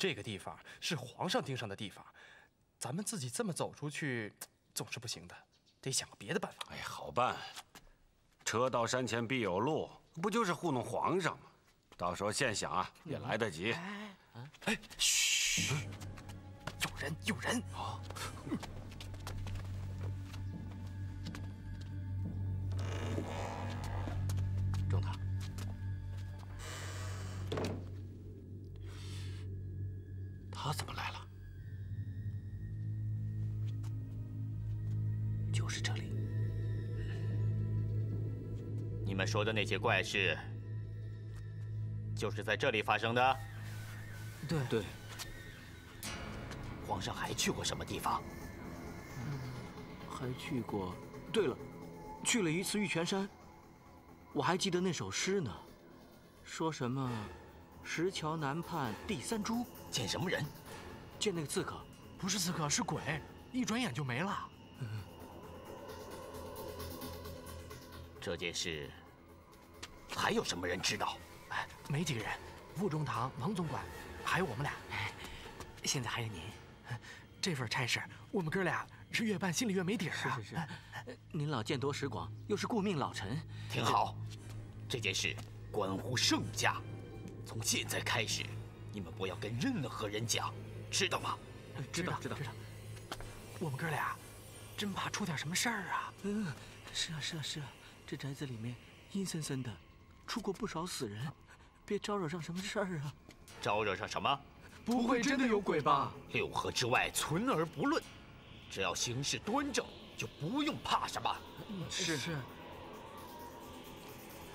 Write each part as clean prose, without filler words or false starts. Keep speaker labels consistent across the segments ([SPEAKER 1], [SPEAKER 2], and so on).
[SPEAKER 1] 这个地方是皇上盯上的地方，咱们自己这么走出去，总是不行的，得想个别的办法。
[SPEAKER 2] 哎，好办，车到山前必有路，不就是糊弄皇上吗？到时候现想啊，也来得及。
[SPEAKER 1] 哎，嘘，有人！
[SPEAKER 2] 啊！
[SPEAKER 3] 中堂，
[SPEAKER 2] 他怎么来了？
[SPEAKER 3] 就是这里。你们说的那些怪事，就是在这里发生的？
[SPEAKER 4] 对。
[SPEAKER 3] 皇上还去过什么地方？
[SPEAKER 4] 还去过。对了，去了一次玉泉山。我还记得那首诗呢，说什么“石桥南畔第三株”，
[SPEAKER 3] 见什么人？
[SPEAKER 4] 见那个刺客。
[SPEAKER 1] 不是刺客，是鬼，一转眼就没了。
[SPEAKER 3] 这件事还有什么人知道？
[SPEAKER 1] 哎，没几个人，副中堂、王总管，还有我们俩。现在还有您，这份差事，我们哥俩是越办心里越没底儿啊。
[SPEAKER 4] 是。您老见多识广，又是顾命老臣。
[SPEAKER 3] 挺好，这件事关乎圣家，从现在开始，你们不要跟任何人讲，知道吗？
[SPEAKER 4] 知道。
[SPEAKER 1] 我们哥俩真怕出点什么事儿啊。
[SPEAKER 4] 是啊，这宅子里面阴森森的，出过不少死人，别招惹上什么事儿啊。
[SPEAKER 3] 招惹上什么？
[SPEAKER 1] 不会真的有鬼吧
[SPEAKER 3] ？6合之外存而不论，只要行事端正，就不用怕什么。
[SPEAKER 4] 是。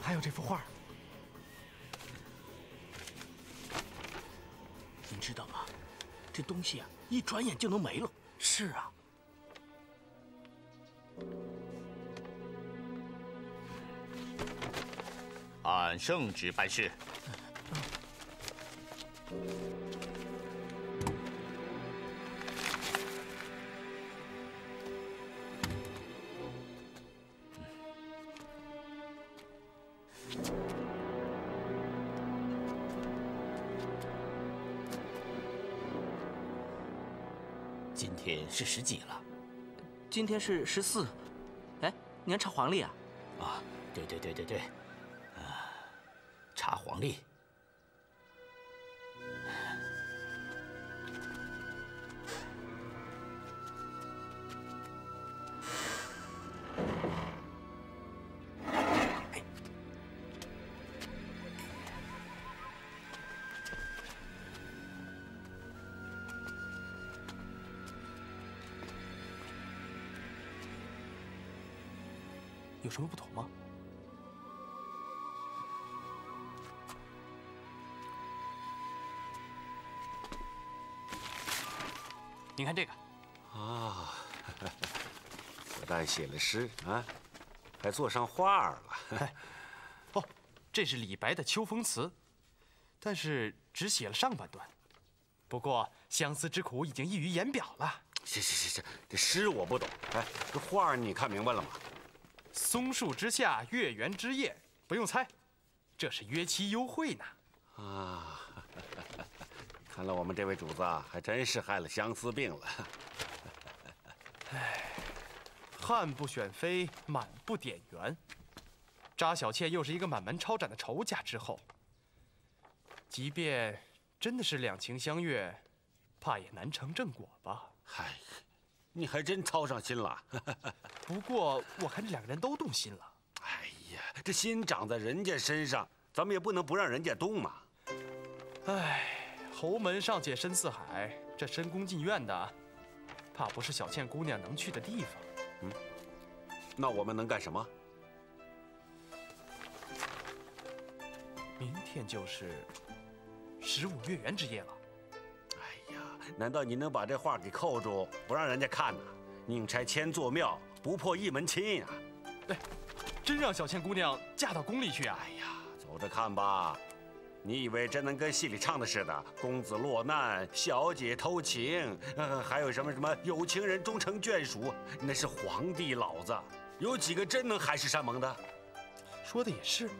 [SPEAKER 1] 还有这幅画，
[SPEAKER 4] 您知道吗？这东西啊，一转眼就能没了。
[SPEAKER 1] 是啊。
[SPEAKER 3] 按圣旨办事。今天是10几了？
[SPEAKER 4] 今天是14。哎，你要查黄历啊？
[SPEAKER 3] 啊，对，查黄历。
[SPEAKER 1] 有什么不同吗？您看这个
[SPEAKER 2] 啊，不但写了诗啊，还做上画了。
[SPEAKER 1] 哦，这是李白的《秋风词》，但是只写了上半段。不过相思之苦已经溢于言表了。
[SPEAKER 2] 行，这诗我不懂，哎，这画你看明白了吗？
[SPEAKER 1] 松树之下，月圆之夜，不用猜，这是约期幽会呢。
[SPEAKER 2] 啊，看来我们这位主子啊，还真是害了相思病了。
[SPEAKER 1] 唉，汉不选妃，满不点圆。扎小倩又是一个满门抄斩的仇家之后，即便真的是两情相悦，怕也难成正果吧。
[SPEAKER 2] 嗨，你还真操上心了。
[SPEAKER 1] 不过我看这2个人都动心了。
[SPEAKER 2] 哎呀，这心长在人家身上，咱们也不能不让人家动嘛。
[SPEAKER 1] 唉，侯门尚且深似海，这深宫进院的，怕不是小倩姑娘能去的地方。
[SPEAKER 2] 那我们能干什么？
[SPEAKER 1] 明天就是15月圆之夜了。
[SPEAKER 2] 哎呀，难道你能把这画给扣住，不让人家看呢？宁拆千座庙，不破一门亲呀！
[SPEAKER 1] 哎，真让小倩姑娘嫁到宫里去啊？
[SPEAKER 2] 哎呀，走着看吧。你以为真能跟戏里唱的似的，公子落难，小姐偷情，还有什么有情人终成眷属？那是皇帝老子，有几个真能海誓山盟的？
[SPEAKER 1] 说的也是。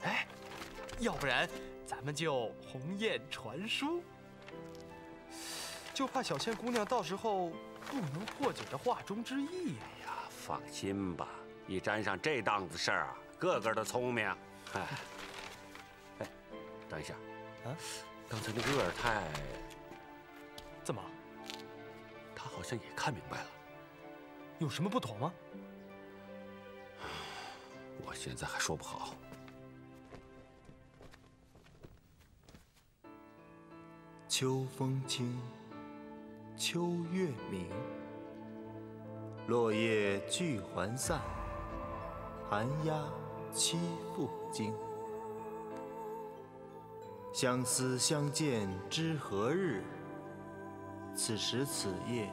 [SPEAKER 1] 哎，要不然咱们就鸿雁传书。就怕小倩姑娘到时候不能破解这话中之意呀。
[SPEAKER 2] 哎呀，放心吧，一沾上这档子事儿啊，个个都聪明。哎，等一下，
[SPEAKER 1] 啊，
[SPEAKER 2] 刚才那个鄂尔泰，
[SPEAKER 1] 怎么？
[SPEAKER 2] 他好像也看明白了。
[SPEAKER 1] 有什么不同吗？
[SPEAKER 2] 我现在还说不好。
[SPEAKER 5] 秋风清，秋月明，落叶聚还散，寒鸦栖复惊。相思相见知何日？此时此夜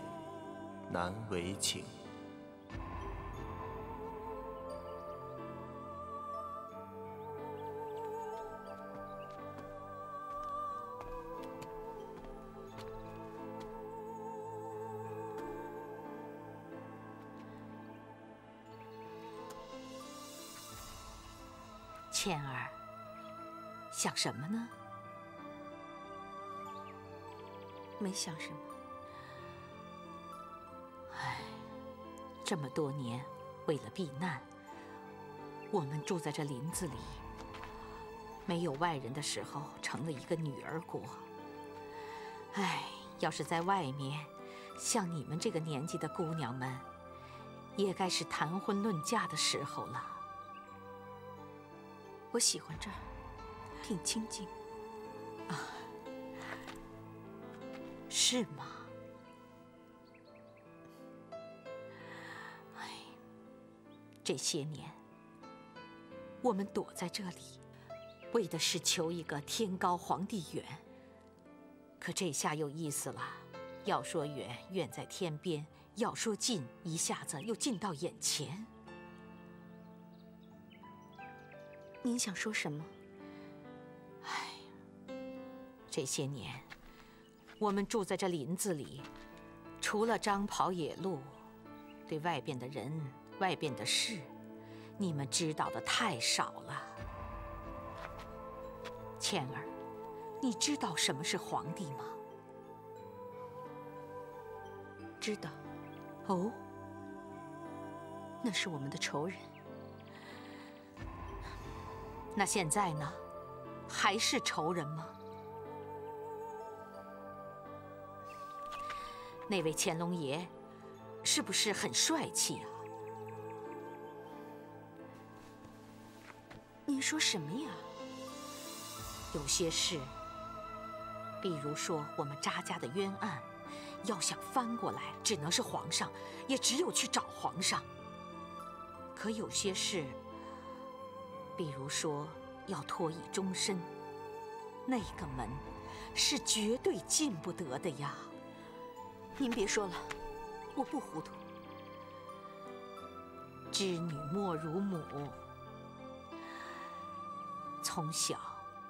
[SPEAKER 5] 难为情。
[SPEAKER 6] 倩儿，想什么呢？
[SPEAKER 7] 没想什么。
[SPEAKER 6] 唉，这么多年，为了避难，我们住在这林子里，没有外人的时候，成了一个女儿国。唉，要是在外面，像你们这个年纪的姑娘们，也该是谈婚论嫁的时候了。
[SPEAKER 7] 我喜欢这儿，挺清静。
[SPEAKER 6] 啊，是吗？哎，这些年，我们躲在这里，为的是求一个天高皇帝远。可这下有意思了，要说远，远在天边；要说近，一下子又近到眼前。
[SPEAKER 7] 您想说什么？
[SPEAKER 6] 唉，这些年，我们住在这林子里，除了张跑野路，对外边的人、外边的事，你们知道的太少了。倩儿，你知道什么是皇帝吗？
[SPEAKER 7] 知道。
[SPEAKER 6] 哦，
[SPEAKER 7] 那是我们的仇人。
[SPEAKER 6] 那现在呢？还是仇人吗？那位乾隆爷，是不是很帅气啊？
[SPEAKER 7] 您说什么呀？
[SPEAKER 6] 有些事，比如说我们查家的冤案，要想翻过来，只能是皇上，也只有去找皇上。可有些事，比如说要托以终身，那个门是绝对进不得的呀。
[SPEAKER 7] 您别说了，我不糊涂。
[SPEAKER 6] 织女莫如母。从小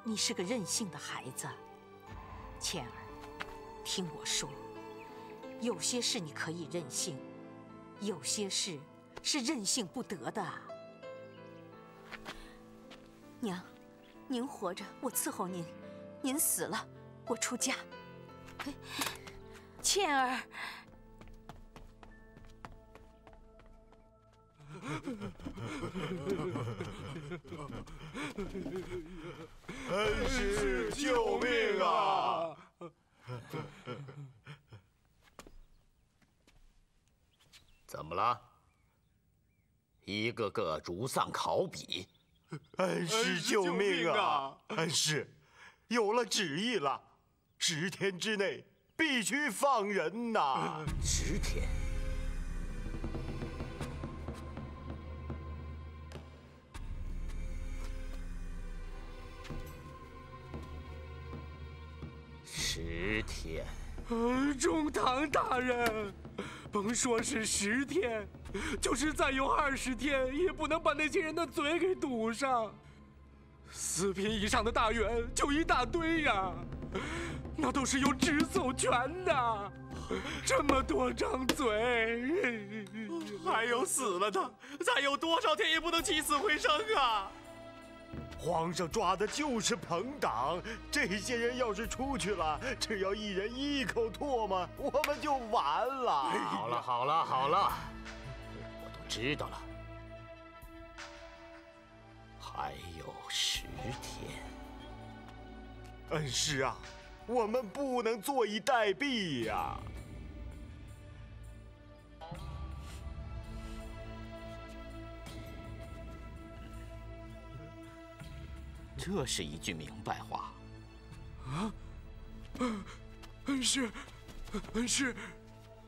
[SPEAKER 6] 你是个任性的孩子，倩儿，听我说，有些事你可以任性，有些事是任性不得的。
[SPEAKER 7] 娘，您活着我伺候您，您死了我出家。
[SPEAKER 6] 倩儿，
[SPEAKER 5] 恩师救命啊！
[SPEAKER 3] 怎么了？一个个如丧考妣。
[SPEAKER 5] 恩师救命啊！恩师，有了旨意了，10天之内必须放人呐
[SPEAKER 3] ！10天。10天。
[SPEAKER 8] 中堂大人，甭说是10天，就是再有20天，也不能把那些人的嘴给堵上。4品以上的大员就一大堆呀，那都是有职守权的，这么多张嘴，
[SPEAKER 4] 还有死了的，再有多少天也不能起死回生啊！
[SPEAKER 5] 皇上抓的就是朋党，这些人要是出去了，只要一人一口唾沫，我们就完了。
[SPEAKER 3] 好了，好了，好了，我都知道了。还有10天。
[SPEAKER 5] 恩师啊，我们不能坐以待毙呀！
[SPEAKER 3] 这是一句明白话。
[SPEAKER 8] 恩师，恩师，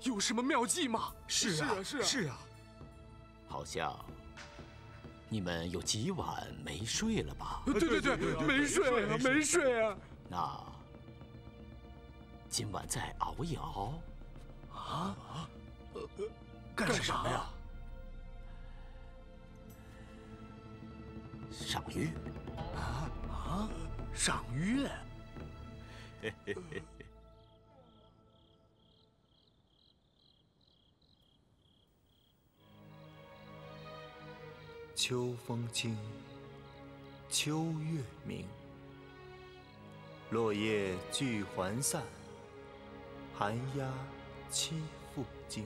[SPEAKER 8] 有什么妙计吗？
[SPEAKER 5] 是啊，是啊。
[SPEAKER 3] 好像你们有几晚没睡了吧？
[SPEAKER 8] 对，没睡啊，没睡啊。
[SPEAKER 3] 那今晚再熬一熬。
[SPEAKER 5] 干什么呀？
[SPEAKER 3] 赏月。
[SPEAKER 5] 赏月。
[SPEAKER 9] 秋风清，秋月明。落叶聚还散，寒鸦栖复惊。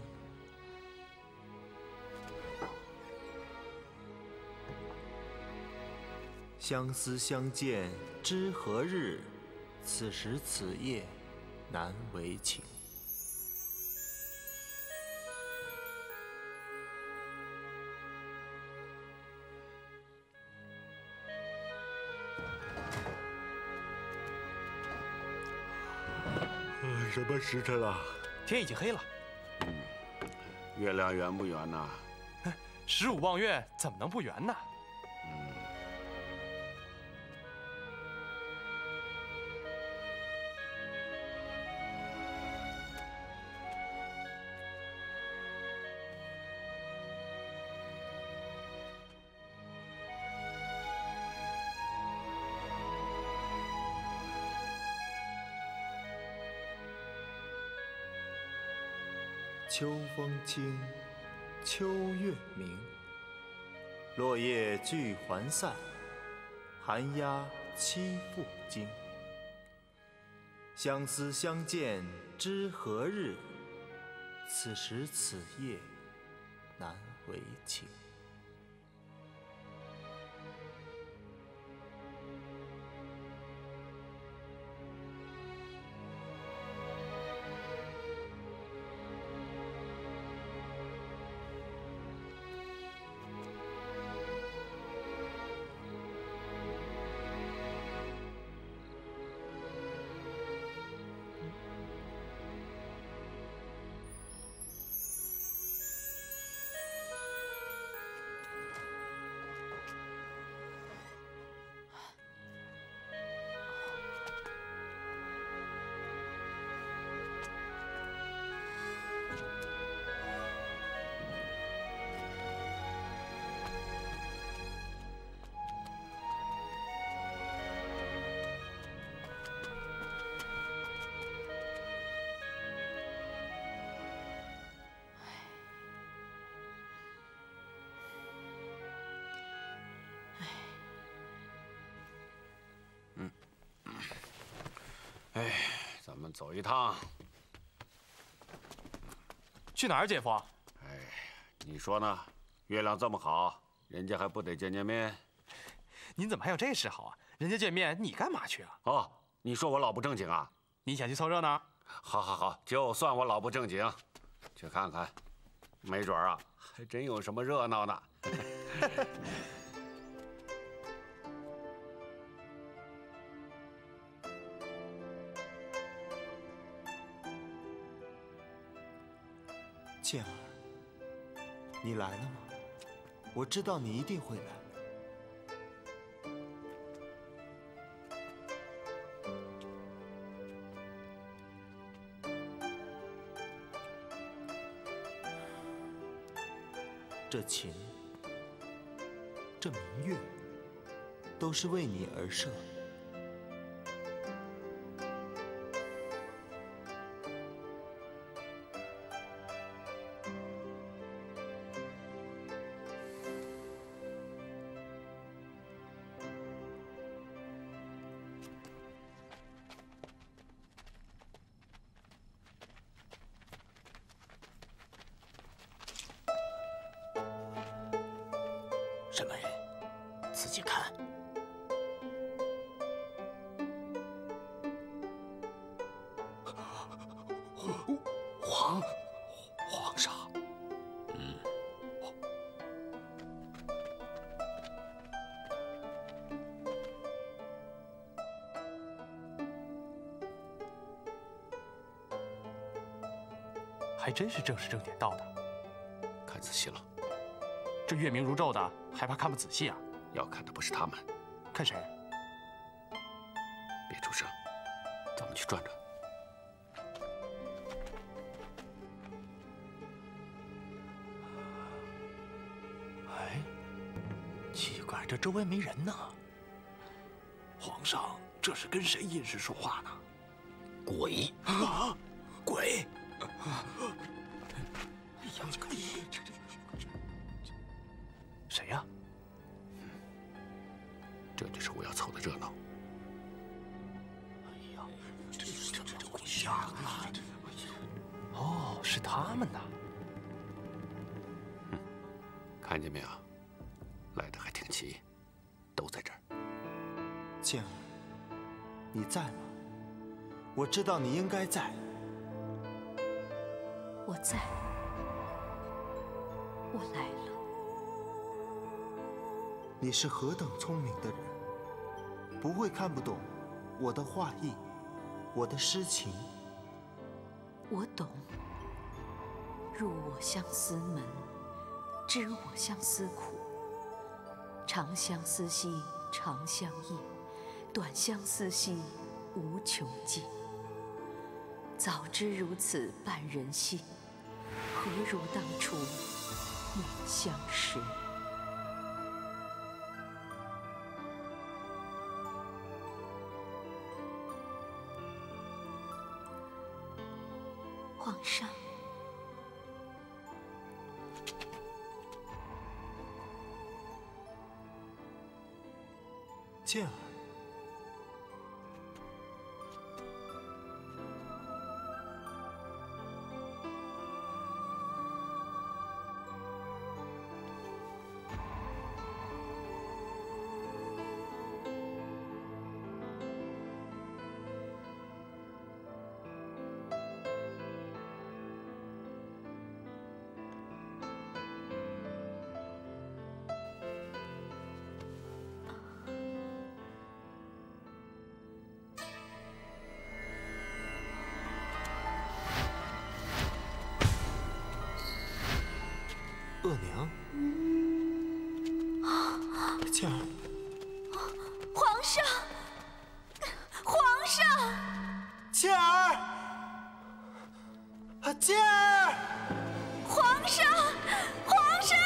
[SPEAKER 9] 相思相见知何日？此时此夜难为情。
[SPEAKER 5] 什么时辰了？
[SPEAKER 1] 天已经黑了。
[SPEAKER 2] 月亮圆不圆呐
[SPEAKER 1] ？15望月怎么能不圆呢？
[SPEAKER 9] 秋风清，秋月明。落叶聚还散，寒鸦栖复惊。相思相见知何日？此时此夜难为情。
[SPEAKER 2] 咱们走一趟。
[SPEAKER 1] 去哪儿，姐夫？
[SPEAKER 2] 你说呢？月亮这么好，人家还不得见见面？
[SPEAKER 1] 您怎么还有这嗜好啊？人家见面，你干嘛去啊？
[SPEAKER 2] 哦，你说我老不正经啊？
[SPEAKER 1] 你想去凑热闹？
[SPEAKER 2] 好，就算我老不正经，去看看，没准啊，还真有什么热闹呢。
[SPEAKER 9] 倩儿，你来了吗？我知道你一定会来。这琴，这明月，都是为你而设。
[SPEAKER 3] 什么人？仔细看。
[SPEAKER 8] 皇上。
[SPEAKER 1] 还真是正时正点到的。
[SPEAKER 2] 看仔细了，
[SPEAKER 1] 这月明如昼的，还怕看不仔细啊？
[SPEAKER 2] 要看的不是他们，
[SPEAKER 1] 看谁？
[SPEAKER 2] 别出声，咱们去转转。
[SPEAKER 4] 哎，奇怪，这周围没人呢。
[SPEAKER 8] 皇上，这是跟谁吟诗说话呢？
[SPEAKER 3] 鬼
[SPEAKER 8] 啊！鬼！
[SPEAKER 1] 谁呀？
[SPEAKER 2] 这就是我要凑的热闹。
[SPEAKER 8] 哎呀，这不像啊！
[SPEAKER 1] 哦，是他们呐。
[SPEAKER 2] 看见没有？来的还挺齐，都在这儿。
[SPEAKER 9] 剑儿，你在吗？我知道你应该在。
[SPEAKER 6] 我在，我来了。
[SPEAKER 9] 你是何等聪明的人，不会看不懂我的画意，我的诗情。
[SPEAKER 6] 我懂。入我相思门，知我相思苦。长相思兮长相忆，短相思兮无穷尽。早知如此绊人心，何如当初莫相识。皇上，
[SPEAKER 9] 剑儿，额娘，剑儿，
[SPEAKER 7] 皇上，皇上，
[SPEAKER 9] 剑儿，剑儿，
[SPEAKER 7] 皇上，皇上，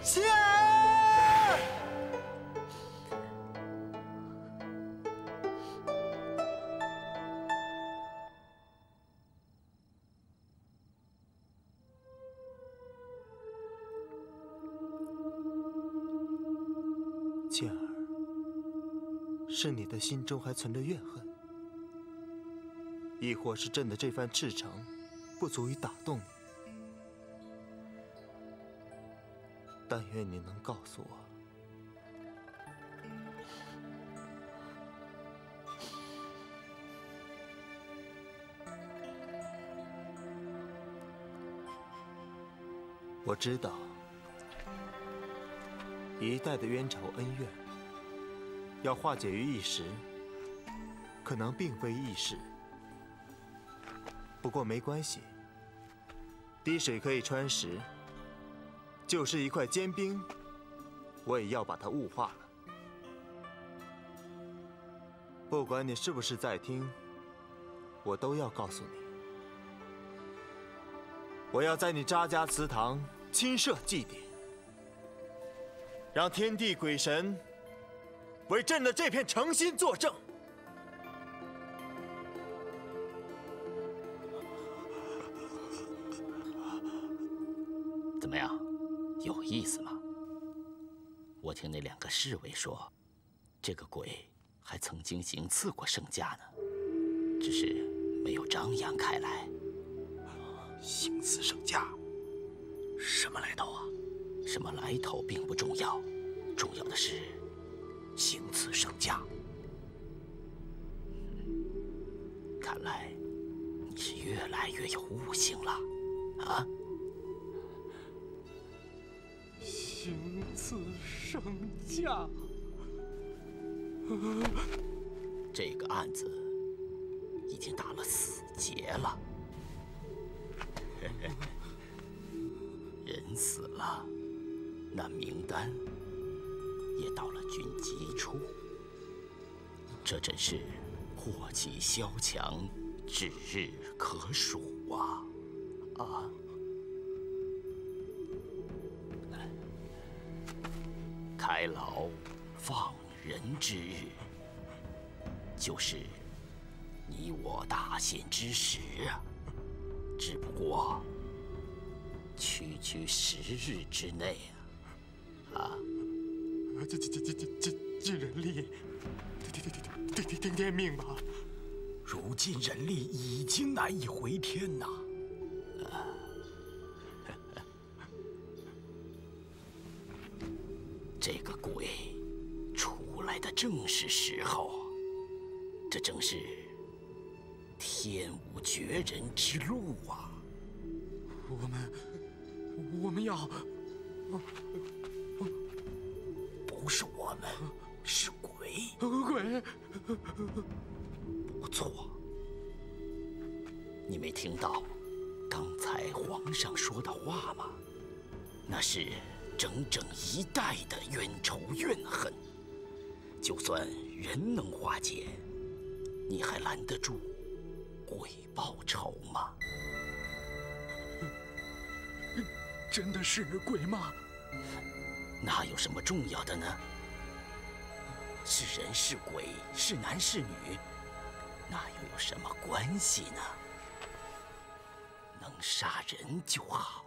[SPEAKER 9] 剑儿。剑儿，是你的心中还存着怨恨，亦或是朕的这番赤诚不足以打动你？但愿你能告诉我，我知道一代的冤仇恩怨，要化解于一时，可能并非易事。不过没关系，滴水可以穿石，就是一块坚冰，我也要把它雾化了。不管你是不是在听，我都要告诉你，我要在你扎家祠堂亲设祭典，让天地鬼神为朕的这片诚心作证。
[SPEAKER 3] 怎么样，有意思吗？我听那2个侍卫说，这个鬼还曾经行刺过圣驾呢，只是没有张扬开来。
[SPEAKER 8] 行刺圣驾，什么来头啊？
[SPEAKER 3] 什么来头并不重要，重要的是行刺圣驾。看来你是越来越有悟性了，啊？
[SPEAKER 8] 行刺圣驾。
[SPEAKER 3] 这个案子已经打了死结了，人死了，那名单也到了军机处，这真是祸起萧墙，指日可数啊！啊！开牢放人之日，就是你我大限之时啊！只不过区区10日之内啊！
[SPEAKER 8] 尽人力，听天命吧。
[SPEAKER 10] 如今人力已经难以回天呐。
[SPEAKER 3] 这个鬼出来的正是时候，这正是天无绝人之路啊！
[SPEAKER 8] 我们要，
[SPEAKER 10] 不是我们，是鬼。
[SPEAKER 8] 鬼，
[SPEAKER 3] 不错。你没听到刚才皇上说的话吗？那是整整1代的冤仇怨恨，就算人能化解，你还拦得住鬼报仇吗？
[SPEAKER 8] 真的是鬼吗？
[SPEAKER 3] 那有什么重要的呢？是人是鬼，是男是女，那又有什么关系呢？能杀人就好。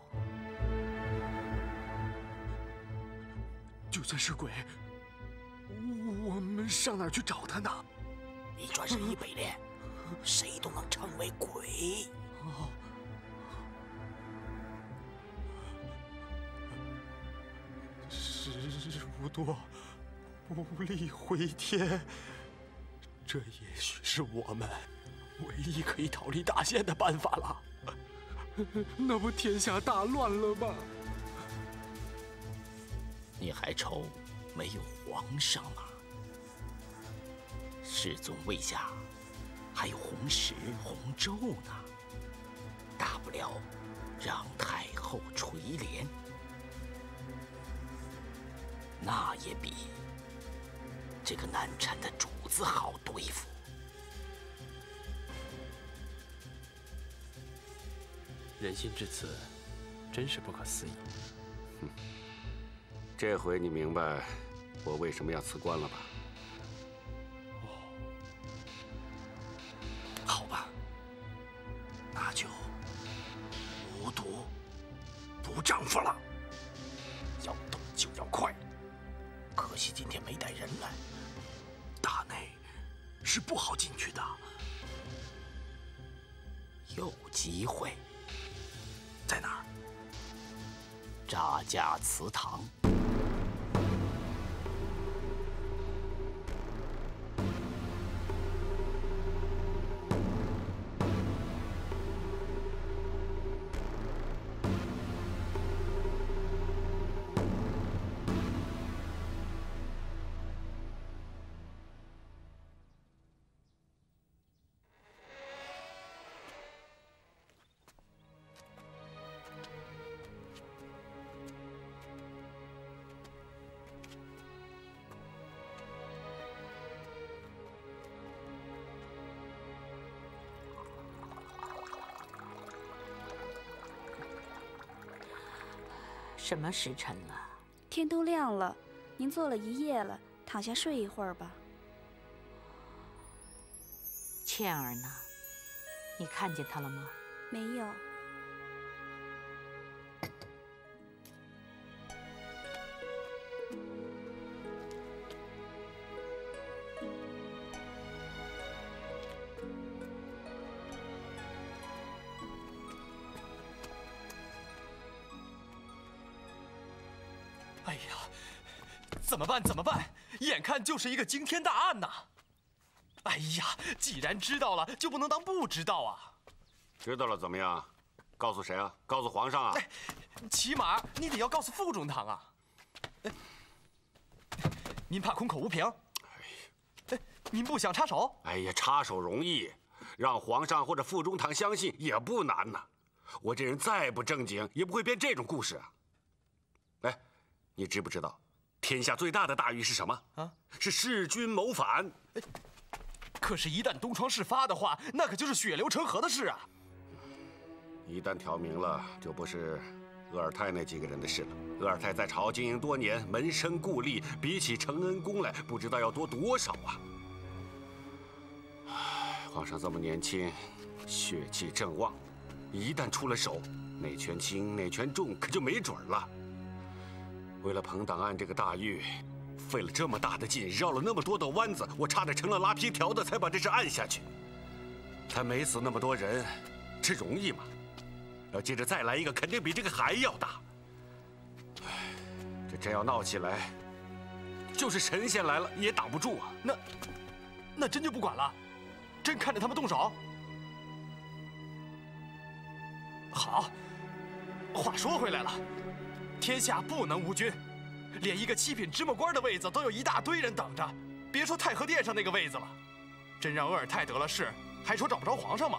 [SPEAKER 8] 就算是鬼，我们上哪儿去找他呢？
[SPEAKER 10] 你转身一北练，谁都能成为鬼。
[SPEAKER 8] 哦。时无多，无力回天。这也许是我们唯一可以逃离大限的办法了。那不天下大乱了吗？
[SPEAKER 3] 你还愁没有皇上吗？世宗位下还有洪石、洪州呢，大不了让太后垂帘，那也比这个难缠的主子好对付。
[SPEAKER 1] 人心至此，真是不可思议。
[SPEAKER 2] 这回你明白我为什么要辞官了吧？
[SPEAKER 10] 好吧，那就无毒不丈夫了。要动就要快，可惜今天没带人来，大内是不好进去的。
[SPEAKER 3] 有机会。
[SPEAKER 10] 在哪儿？
[SPEAKER 3] 扎家祠堂。
[SPEAKER 6] 什么时辰了？
[SPEAKER 11] 天都亮了，您坐了一夜了，躺下睡一会儿吧。
[SPEAKER 6] 倩儿呢？你看见她了吗？
[SPEAKER 11] 没有。
[SPEAKER 1] 哎呀，怎么办？怎么办？眼看就是一个惊天大案呐！哎呀，既然知道了，就不能当不知道啊！
[SPEAKER 2] 知道了怎么样？告诉谁啊？告诉皇上啊！
[SPEAKER 1] 起码你得要告诉副中堂啊！您怕空口无凭？您不想插手？
[SPEAKER 2] 哎呀，插手容易，让皇上或者副中堂相信也不难呐。我这人再不正经，也不会编这种故事啊。哎，你知不知道，天下最大的大狱是什么？啊，是弑君谋反。
[SPEAKER 1] 可是，一旦东窗事发的话，那可就是血流成河的事啊！
[SPEAKER 2] 一旦挑明了，就不是鄂尔泰那几个人的事了。鄂尔泰在朝经营多年，门生故吏，比起承恩公来，不知道要多多少啊！皇上这么年轻，血气正旺，一旦出了手，哪拳轻哪拳重，可就没准了。为了彭档案这个大狱，费了这么大的劲，绕了那么多的弯子，我差点成了拉皮条的，才把这事按下去。才没死那么多人，这容易吗？要接着再来一个，肯定比这个还要大。唉，这真要闹起来，就是神仙来了也挡不住啊！
[SPEAKER 1] 那真就不管了，真看着他们动手。好，话说回来了，天下不能无君，连一个7品芝麻官的位子都有一大堆人等着，别说太和殿上那个位子了，真让鄂尔泰得了势，还说找不着皇上吗？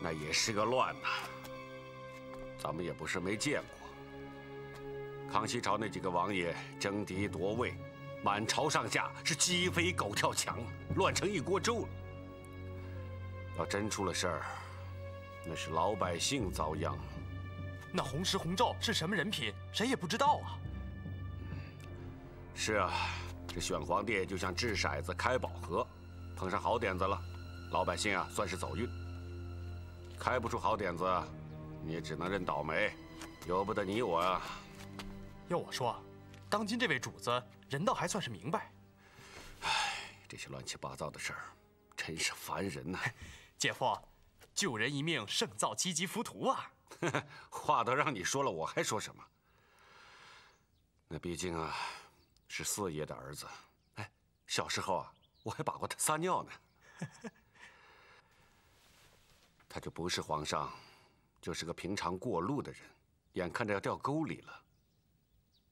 [SPEAKER 2] 那也是个乱呐。咱们也不是没见过，康熙朝那几个王爷争嫡夺位，满朝上下是鸡飞狗跳墙，乱成一锅粥了。要真出了事儿，那是老百姓遭殃。
[SPEAKER 1] 那洪石、洪昼是什么人品，谁也不知道啊。
[SPEAKER 2] 是啊，这选皇帝就像掷骰子开宝盒，碰上好点子了，老百姓啊算是走运；开不出好点子，你也只能认倒霉，由不得你我啊。
[SPEAKER 1] 要我说，当今这位主子人倒还算是明白。
[SPEAKER 2] 唉，这些乱七八糟的事儿，真是烦人呐。
[SPEAKER 1] 姐夫，救人一命胜造7级浮屠啊！
[SPEAKER 2] 话都让你说了，我还说什么？那毕竟啊，是4爷的儿子。哎，小时候啊，我还把过他撒尿呢。他就不是皇上，就是个平常过路的人，眼看着要掉沟里了，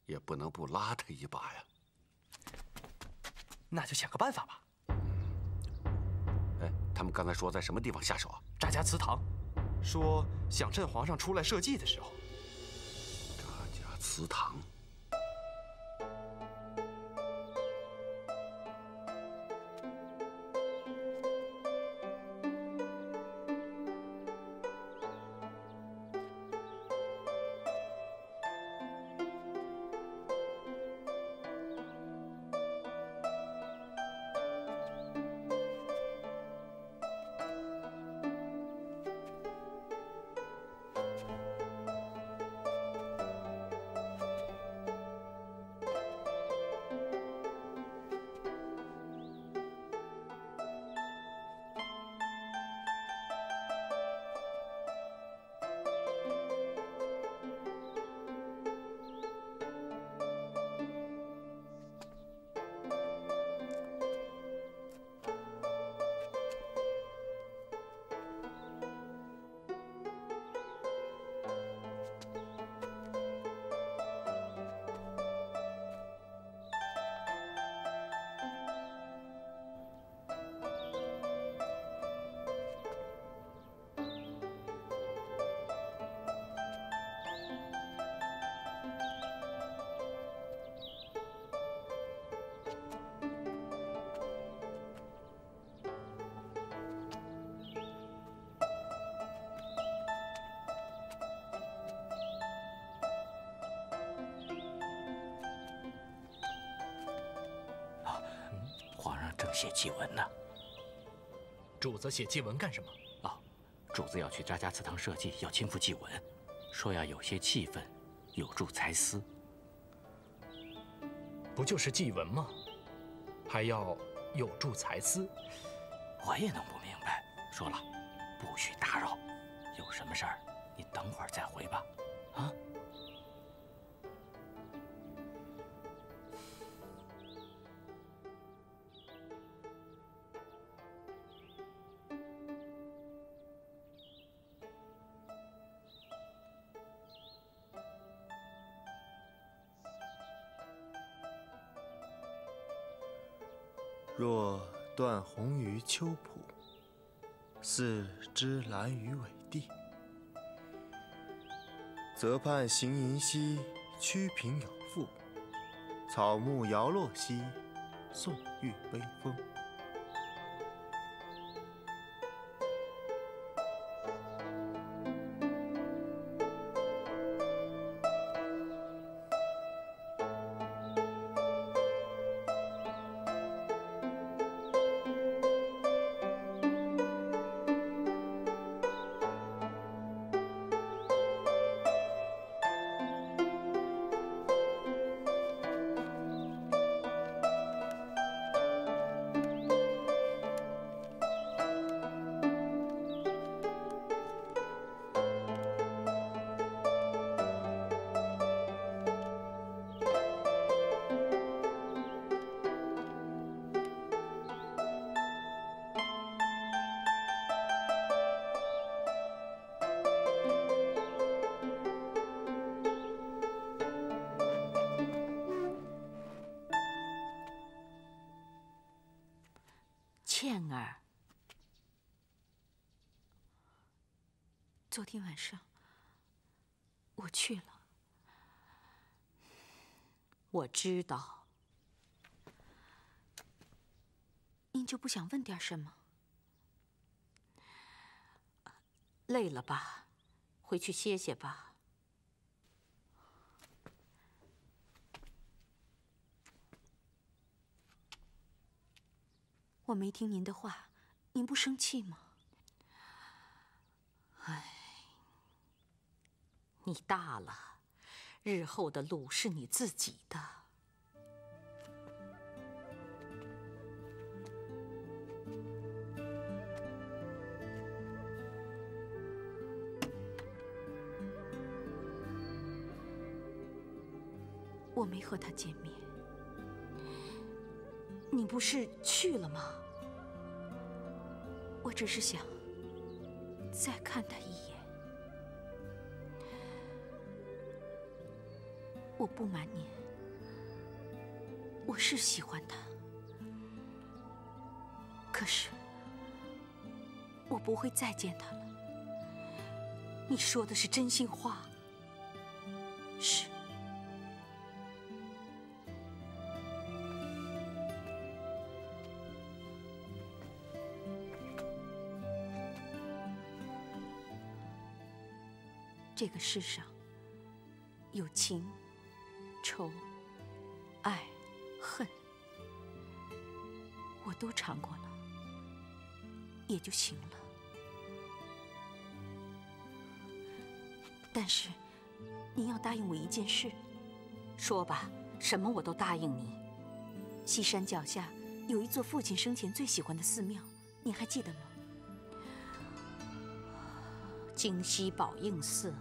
[SPEAKER 2] 也不能不拉他一把呀。
[SPEAKER 1] 那就想个办法吧。
[SPEAKER 2] 哎，他们刚才说在什么地方下手啊？
[SPEAKER 1] 扎家祠堂，说想趁皇上出来社稷的时候。
[SPEAKER 2] 扎家祠堂。
[SPEAKER 10] 正写祭文呢。
[SPEAKER 4] 主子写祭文干什么？
[SPEAKER 10] 啊，主子要去扎家祠堂社稷，要亲赴祭文，说要有些气氛，有助才思。
[SPEAKER 4] 不就是祭文吗？还要有助才思？
[SPEAKER 10] 我也弄不明白。说了，不许打扰。有什么事儿，你等会儿再回吧。啊？
[SPEAKER 9] 若断鸿于秋浦，似芝兰于尾地，则盼行吟兮，曲屏有赋；草木摇落兮，宋玉微风。
[SPEAKER 6] 倩儿，昨天晚上我去了，我知道。您就不想问点什么？累了吧？回去歇歇吧。我没听您的话，您不生气吗？唉，你大了，日后的路是你自己的。我没和他见面。你不是去了吗？我只是想再看他一眼。我不瞒您，我是喜欢他，可是我不会再见他了。你说的是真心话。是。这个世上有情、仇、爱、恨，我都尝过了，也就行了。但是，您要答应我一件事。说吧，什么我都答应你。西山脚下有一座父亲生前最喜欢的寺庙，您还记得吗？京西宝应寺。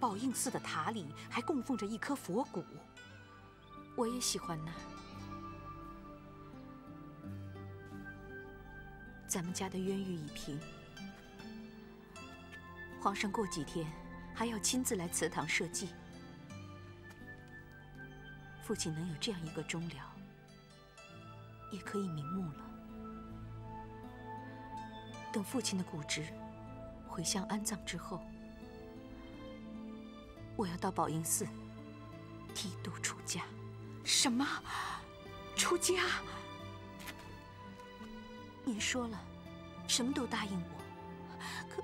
[SPEAKER 6] 宝应寺的塔里还供奉着一颗佛骨，我也喜欢那儿。咱们家的冤狱已平，皇上过几天还要亲自来祠堂设祭。父亲能有这样一个终了，也可以瞑目了。等父亲的骨殖回乡安葬之后，我要到宝应寺剃度出家。什么？出家？您说了，什么都答应我。可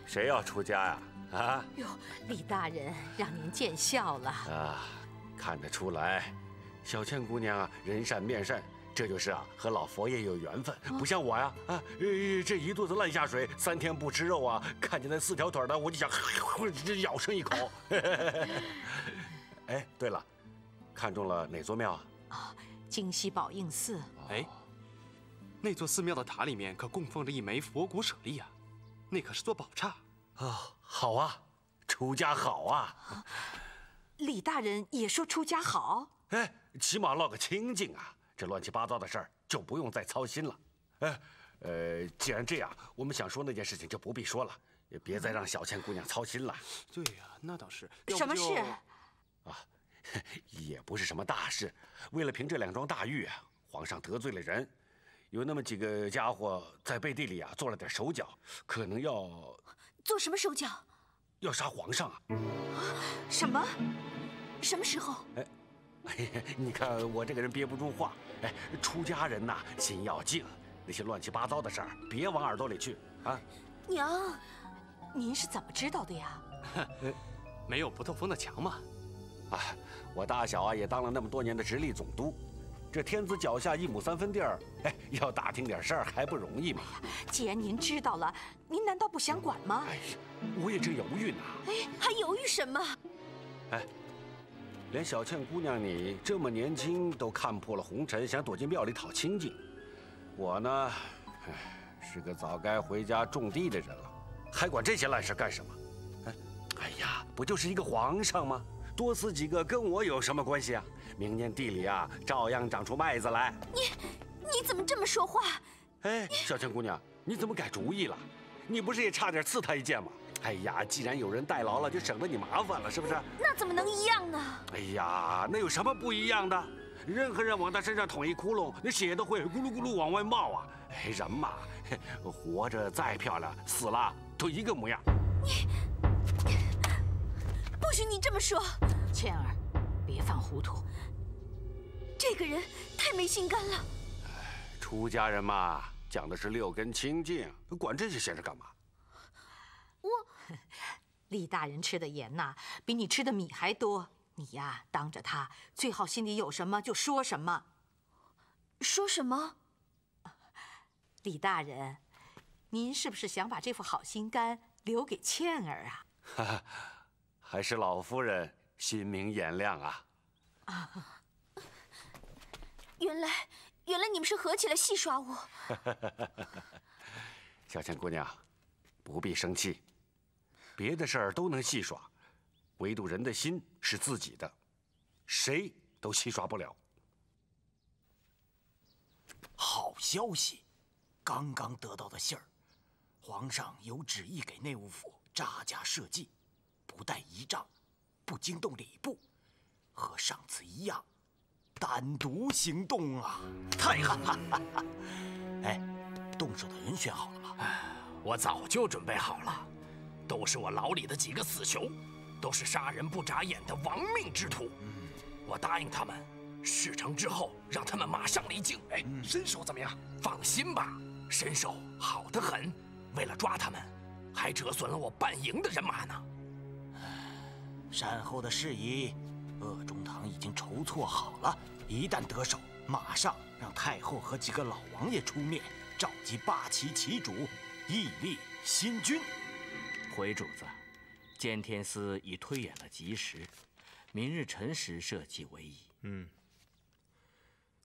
[SPEAKER 2] 谁要出家呀？啊？
[SPEAKER 6] 哟，李大人，让您见笑了。
[SPEAKER 2] 啊，看得出来，小倩姑娘啊，人善面善。这就是啊，和老佛爷有缘分，不像我呀，这一肚子烂下水，3天不吃肉啊，看见那4条腿的，我就想咬上一口。哎，对了，看中了哪座庙啊？
[SPEAKER 6] 啊，京西宝应寺。
[SPEAKER 1] 哎，那座寺庙的塔里面可供奉着一枚佛骨舍利啊，那可是座宝刹。
[SPEAKER 2] 啊，好啊，出家好啊。
[SPEAKER 6] 李大人也说出家好。
[SPEAKER 2] 哎，起码落个清净啊。这乱七八糟的事儿就不用再操心了。既然这样，我们想说那件事情就不必说了，也别再让小倩姑娘操心了。
[SPEAKER 1] 对呀，那倒是。
[SPEAKER 6] 什么事？
[SPEAKER 2] 啊，也不是什么大事。为了平这2桩大狱啊，皇上得罪了人，有那么几个家伙在背地里啊做了点手脚，可能要
[SPEAKER 7] 做什么手脚？
[SPEAKER 2] 要杀皇上啊！
[SPEAKER 7] 什么？什么时候？
[SPEAKER 2] 你看我这个人憋不住话。出家人呐，心要静，那些乱七八糟的事儿别往耳朵里去啊。
[SPEAKER 7] 娘，
[SPEAKER 6] 您是怎么知道的呀？
[SPEAKER 1] 没有不透风的墙嘛。
[SPEAKER 2] 我大小啊也当了那么多年的直隶总督，这天子脚下1亩3分地儿，要打听点事儿还不容易吗？
[SPEAKER 6] 既然您知道了，您难道不想管吗？
[SPEAKER 2] 我也正犹豫呢。
[SPEAKER 7] 还犹豫什么？
[SPEAKER 2] 连小倩姑娘你这么年轻都看破了红尘，想躲进庙里讨清静。我呢，是个早该回家种地的人了，还管这些烂事干什么？哎呀，不就是一个皇上吗？多死几个跟我有什么关系啊？明年地里啊照样长出麦子来。
[SPEAKER 7] 你怎么这么说话？
[SPEAKER 2] 小倩姑娘，你怎么改主意了？你不是也差点刺他一剑吗？哎呀，既然有人代劳了，就省得你麻烦了，是不是？
[SPEAKER 7] 那怎么能一样呢？
[SPEAKER 2] 哎呀，那有什么不一样的？任何人往他身上捅一窟窿，那血都会咕噜咕噜往外冒啊！人嘛，活着再漂亮，死了都一个模样。
[SPEAKER 7] 不许你这么说，
[SPEAKER 6] 倩儿，别犯糊涂。
[SPEAKER 7] 这个人太没心肝了。
[SPEAKER 2] 出家人嘛，讲的是6根清净，管这些闲事干嘛？
[SPEAKER 6] 李大人吃的盐呐，比你吃的米还多。你呀，当着他最好心里有什么就说什么。
[SPEAKER 7] 说什么？
[SPEAKER 6] 李大人，您是不是想把这副好心肝留给倩儿啊？
[SPEAKER 2] 还是老夫人心明眼亮啊！
[SPEAKER 7] 原来你们是合起来戏耍我。
[SPEAKER 2] 小倩姑娘，不必生气。别的事儿都能戏耍，唯独人的心是自己的，谁都戏耍不了。
[SPEAKER 10] 好消息，刚刚得到的信儿，皇上有旨意给内务府扎家设计，不带仪仗，不惊动礼部，和上次一样，单独行动啊！太好了！动手的人选好了吗？
[SPEAKER 8] 我早就准备好了。都是我牢里的几个死囚，都是杀人不眨眼的亡命之徒。我答应他们，事成之后让他们马上离京。身手怎么样？放心吧，身手好得很。为了抓他们，还折损了我半营的人马呢。
[SPEAKER 10] 善后的事宜，鄂中堂已经筹措好了。一旦得手，马上让太后和几个老王爷出面，召集8旗旗主，屹立新军。
[SPEAKER 4] 回主子，监天司已推演了吉时，明日辰时设计为宜。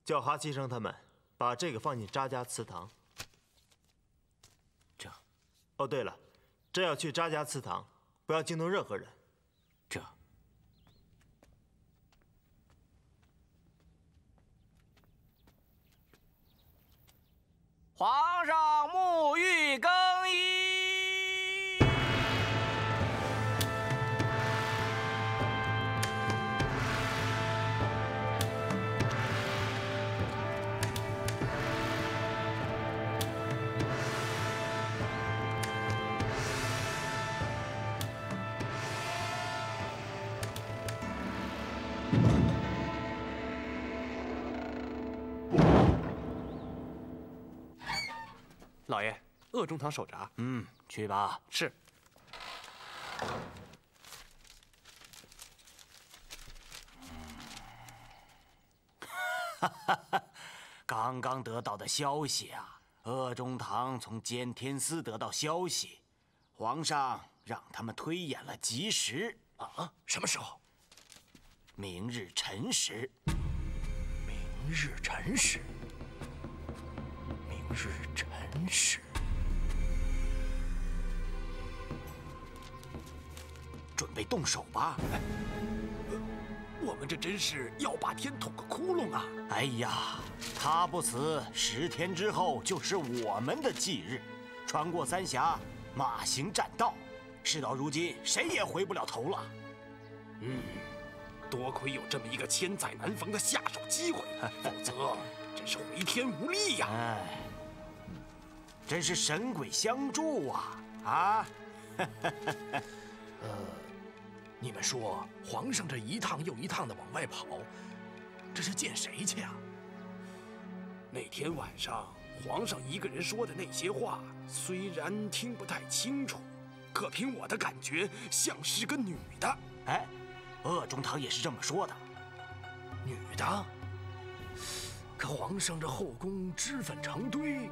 [SPEAKER 9] 叫哈七生他们把这个放进扎家祠堂。
[SPEAKER 4] 这。
[SPEAKER 9] 哦，对了，这要去扎家祠堂，不要惊动任何人。
[SPEAKER 4] 这。
[SPEAKER 12] 皇上沐浴更衣。
[SPEAKER 1] 老爷，鄂中堂守闸。
[SPEAKER 10] 去吧。
[SPEAKER 1] 是。
[SPEAKER 10] 刚刚得到的消息啊，鄂中堂从监天司得到消息，皇上让他们推演了吉时
[SPEAKER 8] 啊！什么时候？
[SPEAKER 10] 明日辰时。
[SPEAKER 8] 明日辰时。明日辰时。
[SPEAKER 10] 准备动手吧。
[SPEAKER 8] 我们这真是要把天捅个窟窿啊！
[SPEAKER 10] 哎呀，他不死，10天之后就是我们的忌日，穿过三峡，马行栈道，事到如今，谁也回不了头了。多亏有这么一个千载难逢的下手机会，否则真是回天无力呀！
[SPEAKER 12] 哎，真是神鬼相助啊！啊！
[SPEAKER 10] 你们说皇上这一趟又一趟的往外跑，这是见谁去啊？那天晚上皇上一个人说的那些话，虽然听不太清楚，可凭我的感觉像是个女的。
[SPEAKER 12] 哎，鄂中堂也是这么说的。
[SPEAKER 10] 女的？可皇上这后宫脂粉成堆，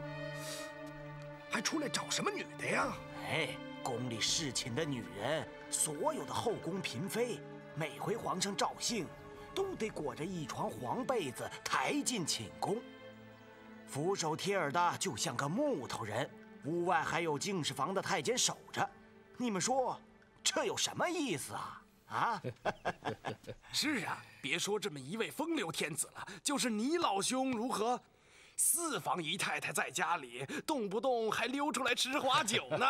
[SPEAKER 10] 还出来找什么女的呀？
[SPEAKER 12] 哎，宫里侍寝的女人，所有的后宫嫔妃，每回皇上召幸，都得裹着一床黄被子抬进寝宫，俯首帖耳的，就像个木头人。屋外还有净室房的太监守着，你们说这有什么意思啊？啊？
[SPEAKER 10] 是啊，别说这么一位风流天子了，就是你老兄如何？四房姨太太在家里，动不动还溜出来吃花酒呢。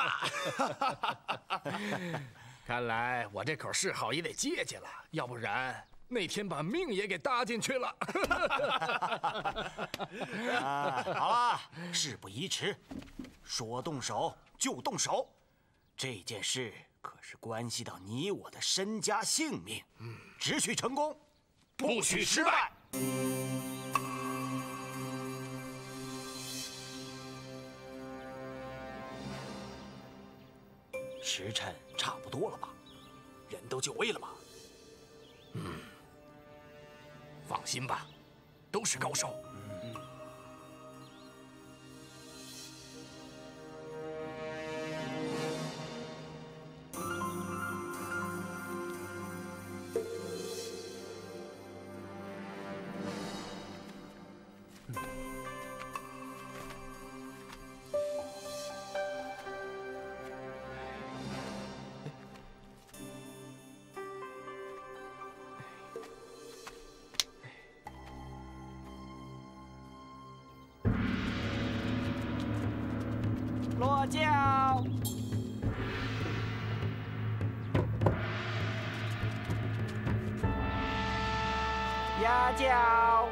[SPEAKER 10] 看来我这口嗜好也得戒戒了，要不然那天把命也给搭进去了。
[SPEAKER 12] 好了，事不宜迟，说动手就动手。这件事可是关系到你我的身家性命，只许成功，不许失败。时辰差不多了吧？
[SPEAKER 10] 人都就位了吗？放心吧，都是高手。
[SPEAKER 12] 落轿，压轿。